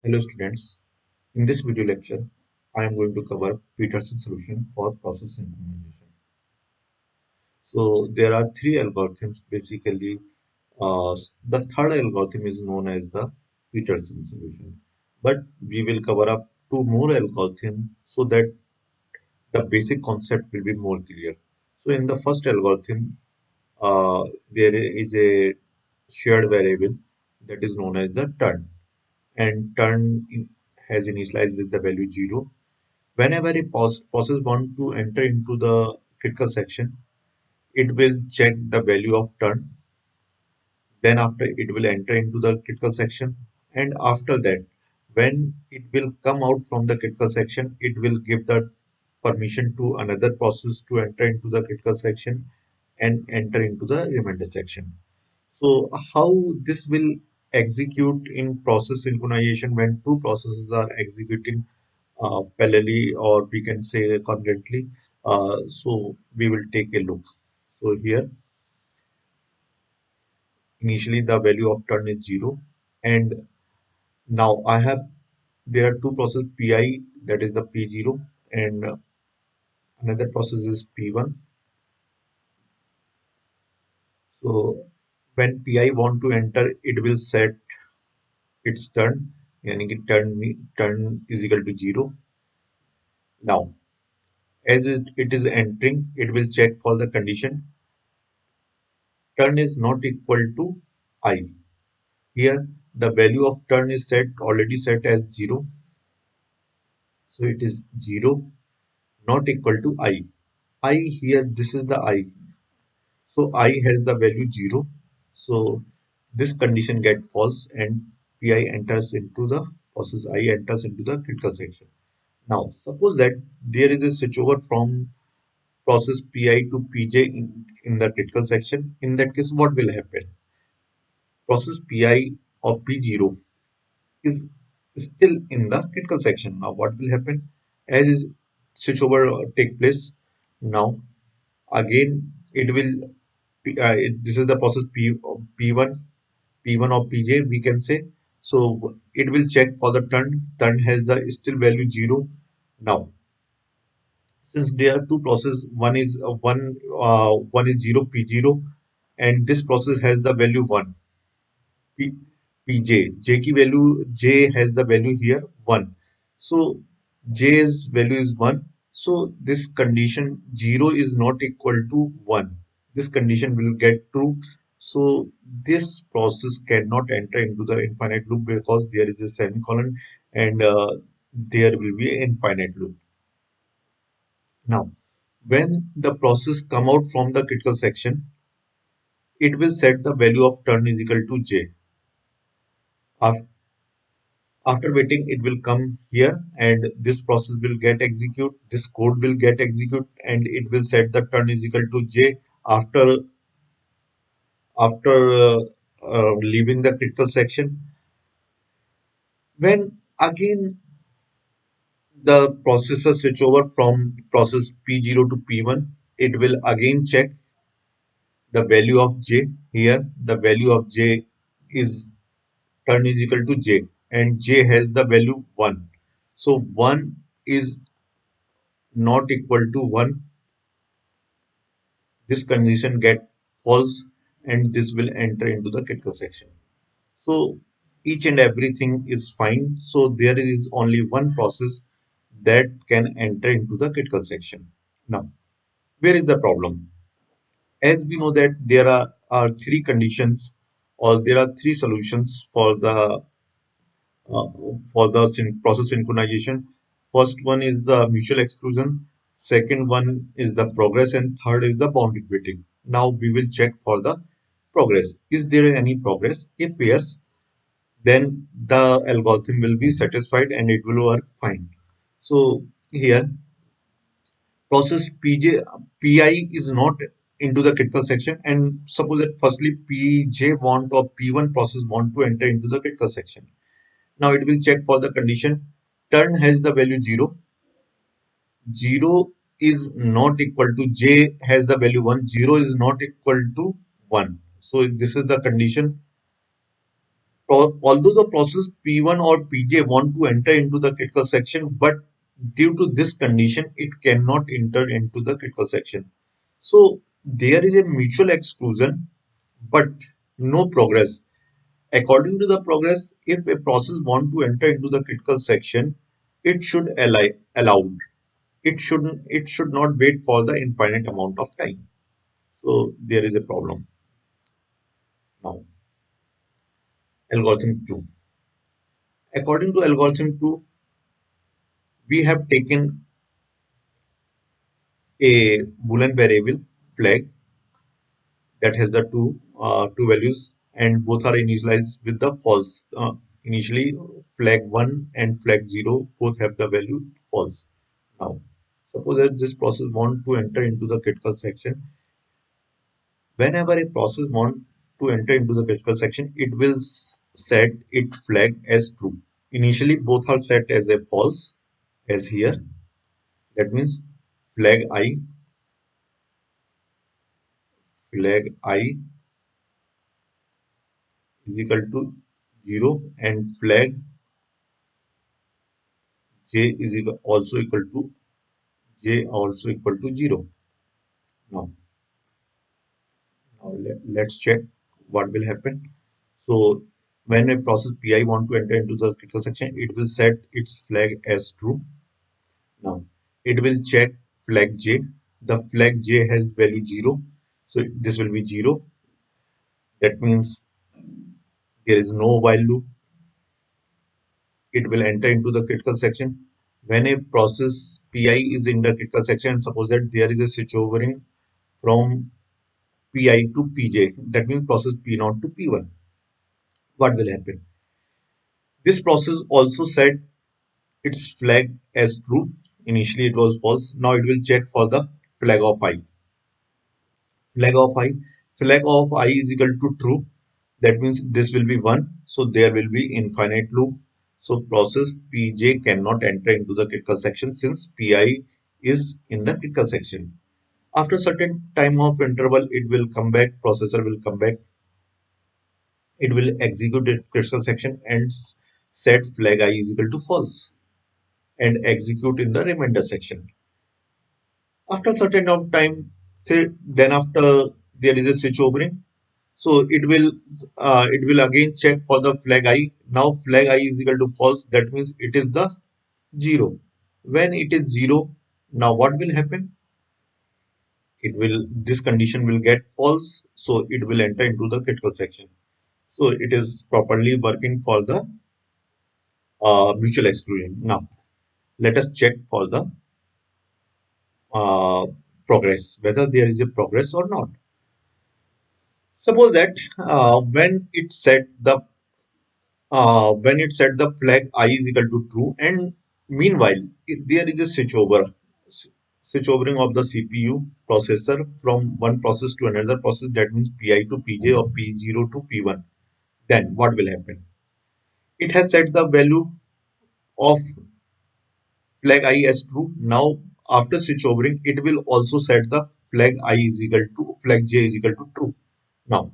Hello students, in this video lecture, I am going to cover Peterson solution for process synchronization. So there are three algorithms basically. The third algorithm is known as the Peterson solution. But we will cover up two more algorithms so that the basic concept will be more clear. So in the first algorithm, there is a shared variable that is known as the turn, and has initialized with the value 0. Whenever a process want to enter into the critical section, it will check the value of turn. Then after it will enter into the critical section, and after that, when it will come out from the critical section, it will give the permission to another process to enter into the critical section and enter into the remainder section. So how this will execute in process synchronization when two processes are executing parallelly, or we can say concurrently. So we will take a look. So here initially the value of turn is 0, and now I have there are two processes pi, that is the p0, and another process is p1. So when pi want to enter, it will set its turn, yani ki turn is equal to 0. Now as it is entering, it will check for the condition turn is not equal to I. Here the value of turn is already set as 0. So it is 0 not equal to I. I here, this is the I. So I has the value 0. So this condition get false and Pi enters into the process I enters into the critical section. Now suppose that there is a switchover from process Pi to Pj in the critical section. In that case, what will happen? Process Pi or P0 is still in the critical section. Now what will happen? As is switchover take place, now again it will this is the process P1 P1 or Pj, we can say. So it will check for the turn has the still value 0. Now since there are two processes, one is 0 P0, and this process has the value 1 P, Pj. J की value, J has the value here 1. So J's value is 1. So this condition 0 is not equal to 1. This condition will get true. So this process cannot enter into the infinite loop because there is a semicolon, and there will be an infinite loop. Now, when the process come out from the critical section, it will set the value of turn is equal to J. After waiting, it will come here, and this process will get execute, this code will get execute, and it will set the turn is equal to J after leaving the critical section. When again the processor switch over from process P0 to P1, it will again check the value of J. Here the value of J is turn is equal to J, and J has the value 1. So 1 is not equal to 1. This condition get false, and this will enter into the critical section. So each and everything is fine. So there is only one process that can enter into the critical section. Now, where is the problem? As we know that are three conditions, or there are three solutions uh, for the process synchronization. First one is the mutual exclusion, second one is the progress, and third is the bounded waiting. Now we will check for the progress. Is there any progress? If yes, then the algorithm will be satisfied and it will work fine. So here process PI is not into the critical section, and suppose that firstly PJ want or P1 process want to enter into the critical section. Now it will check for the condition turn has the value 0. 0 is not equal to J has the value 1. 0 is not equal to 1. So this is the condition. Although the process P1 or Pj want to enter into the critical section, but due to this condition, it cannot enter into the critical section. So there is a mutual exclusion, but no progress. According to the progress, if a process want to enter into the critical section, it should allowed. It should not wait for the infinite amount of time. So there is a problem. Now, algorithm 2. According to algorithm 2, we have taken a boolean variable flag that has the two values, and both are initialized with the false. Initially, flag 1 and flag 0 both have the value false. Now, suppose that this process want to enter into the critical section. Whenever a process want to enter into the critical section, it will set its flag as true. Initially, both are set as a false, as here. That means flag I is equal to 0 and flag j is also equal to 0. Now, let's check what will happen. So when a process pi want to enter into the critical section, it will set its flag as true. Now it will check flag j. The flag j has value 0, so this will be 0. That means there is no while loop. It will enter into the critical section. When a process pi is in the critical section, suppose that there is a switch overing from pi to pj, that means process p0 to p1. What will happen? This process also set its flag as true. Initially it was false. Now it will check for the flag of I. Flag of I. Flag of I is equal to true. That means this will be 1. So there will be infinite loop. So process Pj cannot enter into the critical section since Pi is in the critical section. After certain time of interval, it will come back, processor will come back. It will execute its critical section and set flag I is equal to false and execute in the remainder section. After certain of time, say then after there is a switch overing, so it will again check for the flag I. Now flag I is equal to false. That means it is the 0. When it is 0, now what will happen? This condition will get false, so it will enter into the critical section. So it is properly working for the mutual exclusion. Now let us check for the uh, progress, whether there is a progress or not. Suppose that when it set the flag I is equal to true, and meanwhile there is a switch overing of the CPU processor from one process to another process, that means Pi to Pj or P0 to P1. Then what will happen? It has set the value of flag I as true. Now after switch overing, it will also set the flag j is equal to true. Now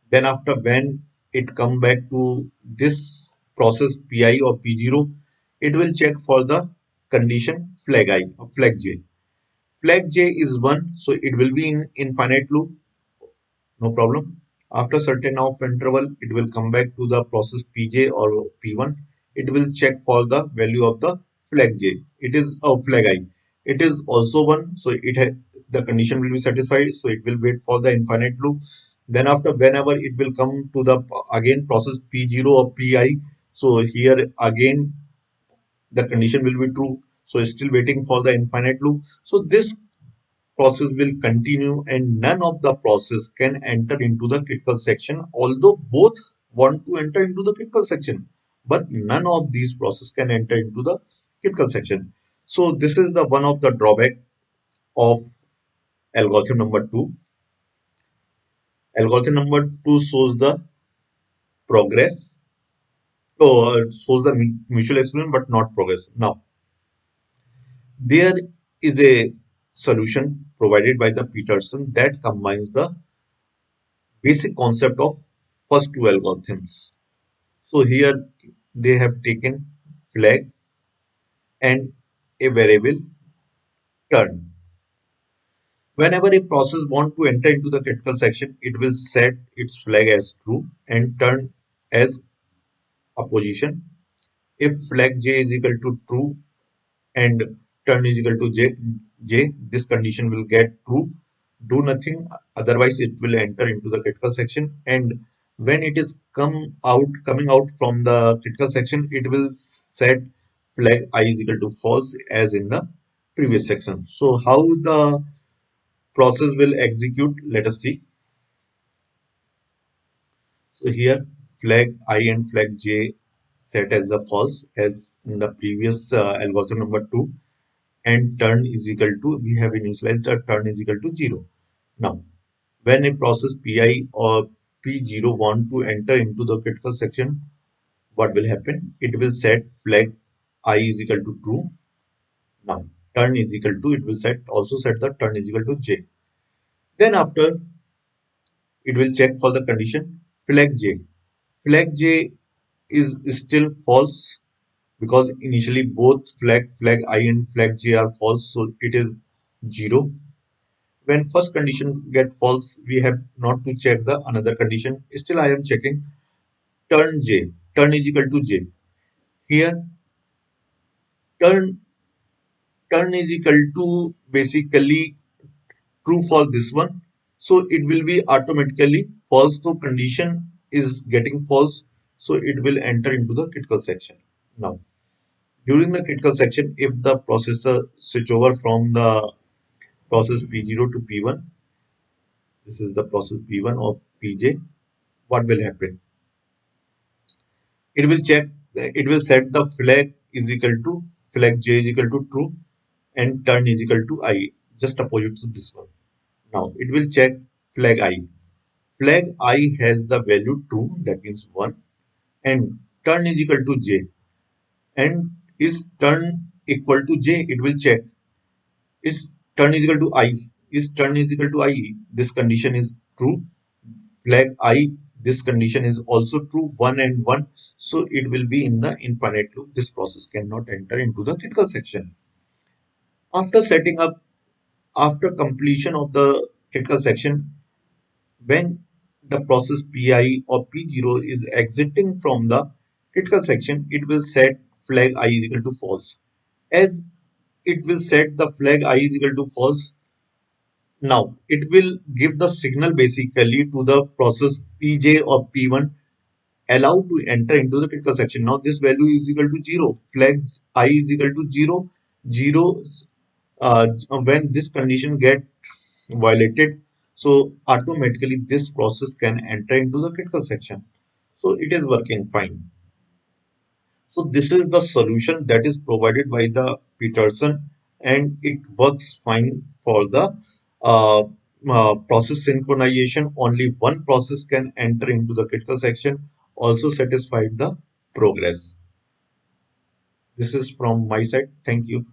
then after when it come back to this process pi or p0, it will check for the condition flag j. Flag j is 1, so it will be in infinite loop, no problem. After certain of interval, it will come back to the process pj or p1. It will check for the value of the flag j. It is a flag I. It is also 1, so the condition will be satisfied. So it will wait for the infinite loop. Then after whenever it will come to the again process p0 or pi, so here again the condition will be true. So it's still waiting for the infinite loop. So this process will continue and none of the process can enter into the critical section, although both want to enter into the critical section, but none of these process can enter into the critical section. So this is the one of the drawback of algorithm number 2. Algorithm number 2 shows the progress, so it shows the mutual exclusion but not progress. Now there is a solution provided by the Peterson that combines the basic concept of first two algorithms. So here they have taken flag and a variable turn. Whenever a process want to enter into the critical section, it will set its flag as true and turn as opposition. If flag j is equal to true and turn is equal to j, this condition will get true. Do nothing, otherwise it will enter into the critical section. And when it is coming out from the critical section, it will set flag I is equal to false as in the previous section. So how the process will execute, let us see. So here flag I and flag j set as the false as in the previous algorithm number 2, and turn is equal to, we have initialized a turn is equal to 0. Now, when a process Pi or P0 want to enter into the critical section, what will happen? It will set flag I is equal to true. Now, turn is equal to, it will also set the turn is equal to J. Then after, it will check for the condition flag J. Flag J is still false because initially both flag I and flag J are false, so it is 0. When first condition get false, we have not to check the another condition. Still I am checking turn j, turn is equal to j. Here turn turn is equal to basically true for this one. So it will be automatically false. So condition is getting false. So it will enter into the critical section. Now during the critical section, if the processor switch over from the process P0 to P1, this is the process P1 or PJ, what will happen? It will check, it will set the flag is equal to, flag j is equal to true and turn is equal to I, just opposite to this one. Now it will check flag I. Flag I has the value true, that means 1, and turn is equal to j. And is turn equal to j? It will check is turn is equal to I. Is turn is equal to I? This condition is true. Flag I, this condition is also true, 1 and 1. So it will be in the infinite loop. This process cannot enter into the critical section. After setting up, after completion of the critical section, when the process Pi or P0 is exiting from the critical section, it will set flag I is equal to false. As it will set the flag I is equal to false, now it will give the signal basically to the process Pj or P1 allowed to enter into the critical section. Now this value is equal to 0. Flag I is equal to 0. 0 when this condition get violated, so automatically this process can enter into the critical section. So it is working fine. So this is the solution that is provided by the Peterson, and it works fine for the uh, process synchronization. Only one process can enter into the critical section, also satisfied the progress. This is from my side. Thank you.